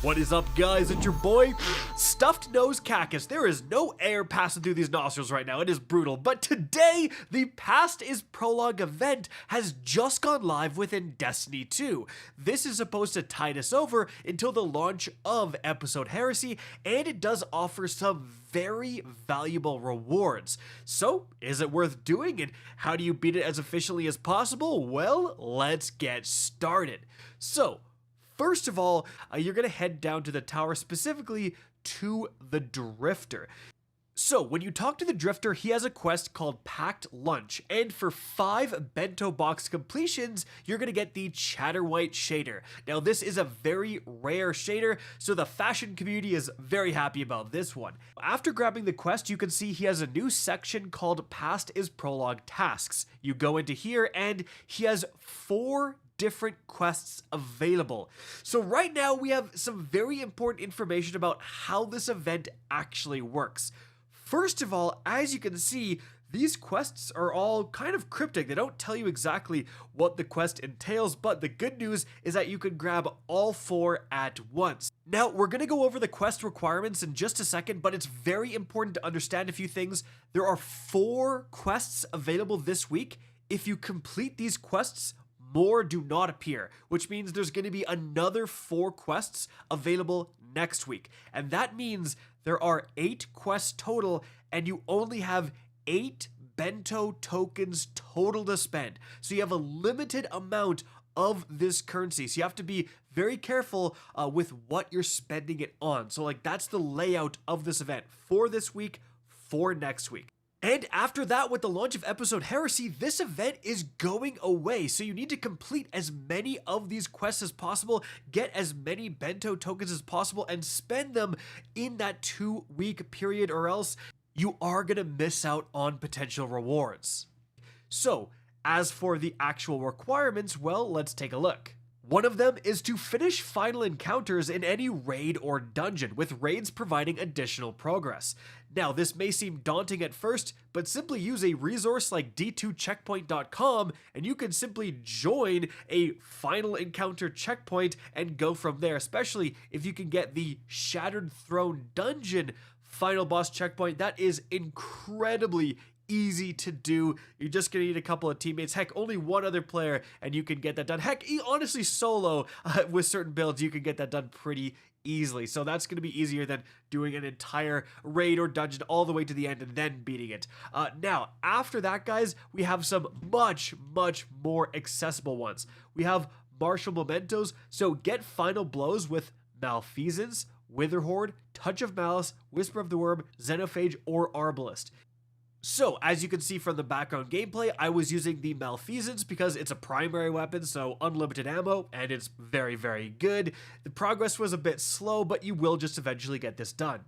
What is up, guys? It's your boy, Stuffed Nose Cactus. There is no air passing through these nostrils right now. It is brutal. But today, the Past is Prologue event has just gone live within Destiny 2. This is supposed to tide us over until the launch of Episode Heresy, and it does offer some very valuable rewards. So, is it worth doing, and how do you beat it as efficiently as possible? Well, let's get started. So, first of all, you're going to head down to the tower, specifically to the Drifter. So, when you talk to the Drifter, he has a quest called Packed Lunch, and for 5 bento box completions, you're going to get the Chatterwhite shader. Now, this is a very rare shader, so the fashion community is very happy about this one. After grabbing the quest, you can see he has a new section called Past is Prologue Tasks. You go into here, and he has 4 different quests available. So right now we have some very important information about how this event actually works. First of all, as you can see, these quests are all kind of cryptic. They don't tell you exactly what the quest entails, but the good news is that you can grab all 4 at once. Now, we're going to go over the quest requirements in just a second, but it's very important to understand a few things. There are 4 quests available this week. If you complete these quests, more do not appear, which means there's going to be another 4 quests available next week. And that means there are 8 quests total, and you only have 8 Bento Tokens total to spend. So you have a limited amount of this currency. So you have to be very careful with what you're spending it on. So that's the layout of this event for this week, for next week. And after that, with the launch of Episode Heresy, this event is going away, so you need to complete as many of these quests as possible, get as many Bento tokens as possible, and spend them in that 2-week period, or else you are going to miss out on potential rewards. So, as for the actual requirements, well, let's take a look. One of them is to finish final encounters in any raid or dungeon, with raids providing additional progress. Now, this may seem daunting at first, but simply use a resource like d2checkpoint.com and you can simply join a final encounter checkpoint and go from there, especially if you can get the Shattered Throne dungeon final boss checkpoint. That is incredibly easy to do. You're just gonna need a couple of teammates, heck, only one other player, and you can get that done. Heck, honestly, solo with certain builds, you can get that done pretty easily. So that's gonna be easier than doing an entire raid or dungeon all the way to the end and then beating it. Now, after that, guys, we have some much more accessible ones. We have martial mementos, so get final blows with Malfeasance, Witherhoard, Touch of Malice, Whisper of the Worm, Xenophage, or Arbalest. So, as you can see from the background gameplay, I was using the Malfeasance because it's a primary weapon, so unlimited ammo, and it's very good. The progress was a bit slow, but you will just eventually get this done.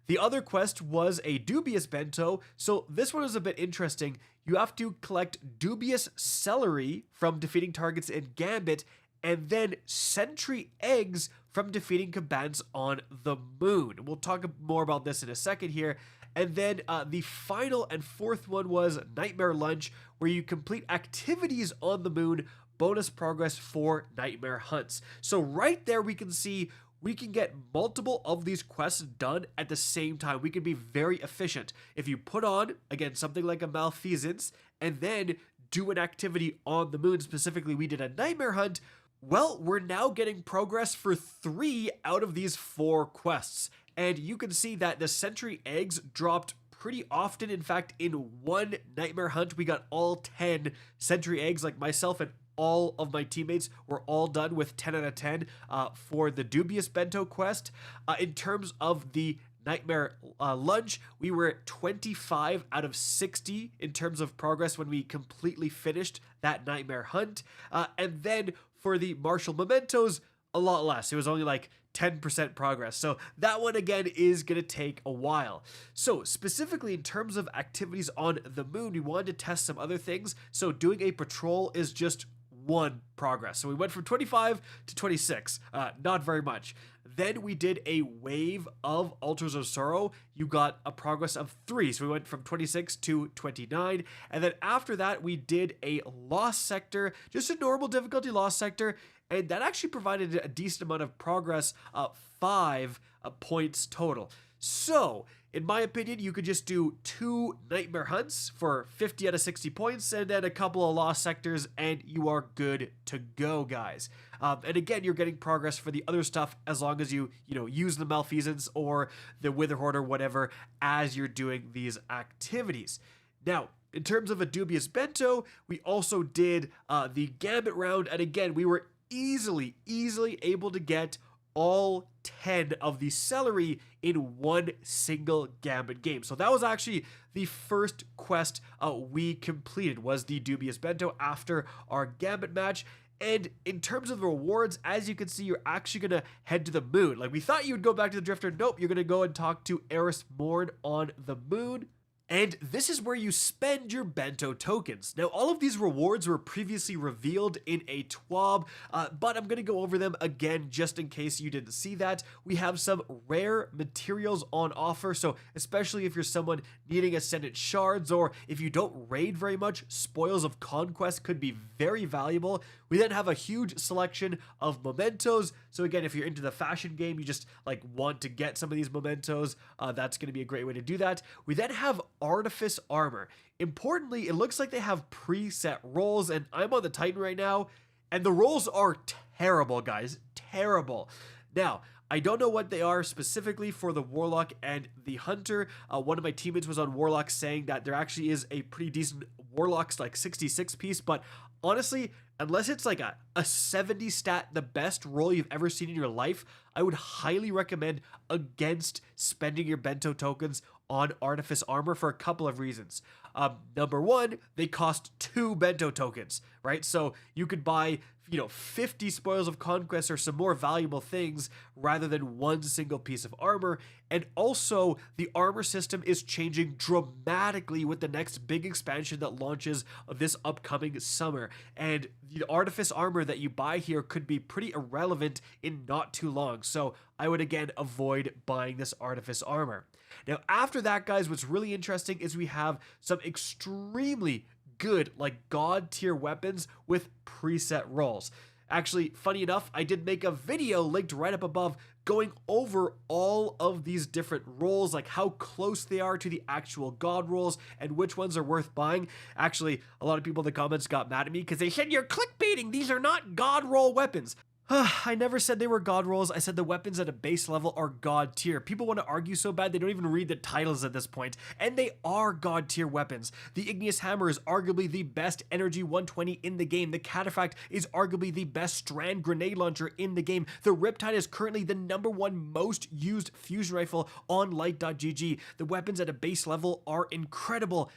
The other quest was a Dubious Bento, so this one is a bit interesting. You have to collect Dubious Celery from defeating targets in Gambit, and then Sentry Eggs from defeating combatants on the moon. We'll talk more about this in a second here. And then the final and 4th one was Nightmare Lunch, where you complete activities on the moon, bonus progress for Nightmare Hunts. So right there we can see we can get multiple of these quests done at the same time. We can be very efficient. If you put on, again, something like a Malfeasance, and then do an activity on the moon, specifically we did a Nightmare Hunt, well, we're now getting progress for 3 out of these 4 quests. And you can see that the Sentry Eggs dropped pretty often. In fact, in one Nightmare Hunt, we got all 10 Sentry Eggs. Like myself and all of my teammates were all done with 10 out of 10 for the Dubious Bento quest. In terms of the Nightmare Lunch, we were at 25 out of 60 in terms of progress when we completely finished that Nightmare Hunt. And then for the Martial Mementos, a lot less. It was only like 10% progress. So that one, again, is going to take a while. So specifically in terms of activities on the moon, we wanted to test some other things. So doing a patrol is just 1 progress. So we went from 25 to 26. Not very much. Then we did a wave of Altars of Sorrow. You got a progress of 3. So we went from 26 to 29. And then after that, we did a Lost Sector, just a normal difficulty Lost Sector. and that actually provided a decent amount of progress, 5 points total. So, in my opinion, you could just do 2 Nightmare Hunts for 50 out of 60 points, and then a couple of Lost Sectors, and you are good to go, guys. And again, you're getting progress for the other stuff as long as you use the Malfeasance or the Witherhoard or whatever as you're doing these activities. Now, in terms of a dubious bento, we also did the Gambit round, and again, we were easily able to get all 10 of the celery in one single Gambit game. So that was actually the first quest we completed, was the dubious bento after our Gambit match. And in terms of the rewards, as you can see, you're actually going to head to the moon. Like, we thought you would go back to the Drifter. Nope, you're going to go and talk to Eris Morn on the moon. And this is where you spend your Bento Tokens. Now, all of these rewards were previously revealed in a TWAB, but I'm going to go over them again just in case you didn't see that. We have some rare materials on offer, so especially if you're someone needing Ascendant Shards, or if you don't raid very much, Spoils of Conquest could be very valuable. We then have a huge selection of mementos. So again, if you're into the fashion game, you just want to get some of these mementos, that's going to be a great way to do that. We then have Artifice Armor. Importantly, it looks like they have preset rolls, and I'm on the Titan right now, and the rolls are terrible, guys. Terrible. Now, I don't know what they are specifically for the Warlock and the Hunter. One of my teammates was on Warlock saying that there actually is a pretty decent Warlock's 66 piece, but honestly, unless it's a 70 stat, the best roll you've ever seen in your life, I would highly recommend against spending your Bento Tokens on Artifice Armor for a couple of reasons. Number one, they cost 2 Bento Tokens, right? So you could buy 50 Spoils of Conquest or some more valuable things rather than one single piece of armor. And also, the armor system is changing dramatically with the next big expansion that launches this upcoming summer. And the Artifice Armor that you buy here could be pretty irrelevant in not too long. So I would again avoid buying this Artifice Armor. Now, after that, guys, what's really interesting is we have some extremely good, god tier weapons with preset rolls. Actually, funny enough, I did make a video linked right up above going over all of these different rolls, how close they are to the actual god rolls and which ones are worth buying. Actually, a lot of people in the comments got mad at me because they said, "You're clickbaiting, these are not god roll weapons." I never said they were god rolls. I said the weapons at a base level are god tier. People want to argue so bad they don't even read the titles at this point, and they are god tier weapons. The Igneous Hammer is arguably the best energy 120 in the game. The Cataphract is arguably the best strand grenade launcher in the game. The Riptide is currently the #1 most used fusion rifle on light.gg. The weapons at a base level are incredible,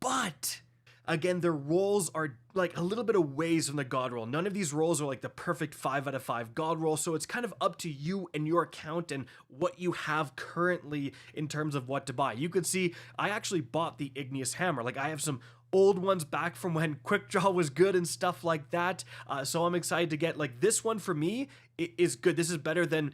but again, their rolls are a little bit of ways from the god roll. None of these rolls are the perfect 5 out of 5 god roll, so it's kind of up to you and your account and what you have currently in terms of what to buy. You can see I actually bought the Igneous Hammer. I have some old ones back from when Quick Draw was good and stuff like that, so I'm excited to get this one. For me, it is good. This is better than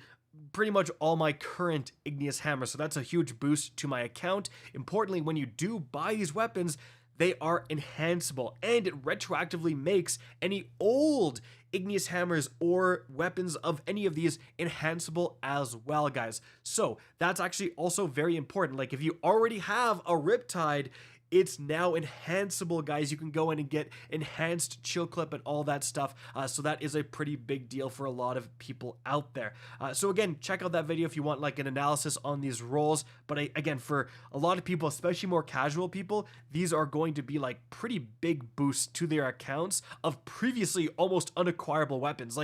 pretty much all my current Igneous Hammer, so that's a huge boost to my account. Importantly, when you do buy these weapons, they are enhanceable, and it retroactively makes any old Igneous Hammers or weapons of any of these enhanceable as well, guys. So that's actually also very important. If you already have a Riptide, it's now enhanceable, guys. You can go in and get enhanced chill clip and all that stuff. So that is a pretty big deal for a lot of people out there. So again, check out that video if you want an analysis on these rolls. But again, for a lot of people, especially more casual people, these are going to be pretty big boosts to their accounts of previously almost unacquirable weapons.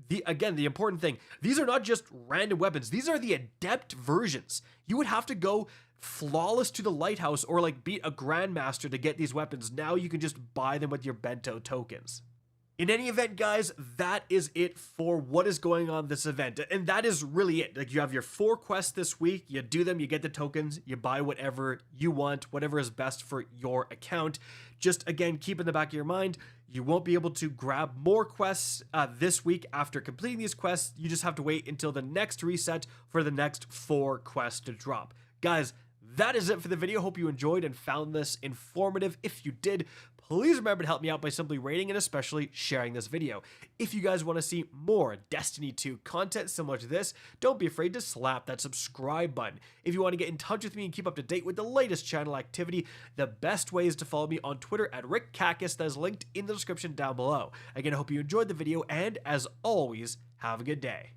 The important thing, these are not just random weapons. These are the adept versions. You would have to go flawless to the lighthouse or beat a grandmaster to get these weapons. Now you can just buy them with your Bento Tokens. In any event, guys, that is it for what is going on this event. And that is really it. You have your 4 quests this week. You do them, you get the tokens, you buy whatever you want, whatever is best for your account. Just, again, keep in the back of your mind, you won't be able to grab more quests this week after completing these quests. You just have to wait until the next reset for the next 4 quests to drop. Guys, that is it for the video. Hope you enjoyed and found this informative. If you did, please remember to help me out by simply rating and especially sharing this video. If you guys want to see more Destiny 2 content similar to this, don't be afraid to slap that subscribe button. If you want to get in touch with me and keep up to date with the latest channel activity, the best way is to follow me on Twitter at RickCacus, that is linked in the description down below. Again, I hope you enjoyed the video, and as always, have a good day.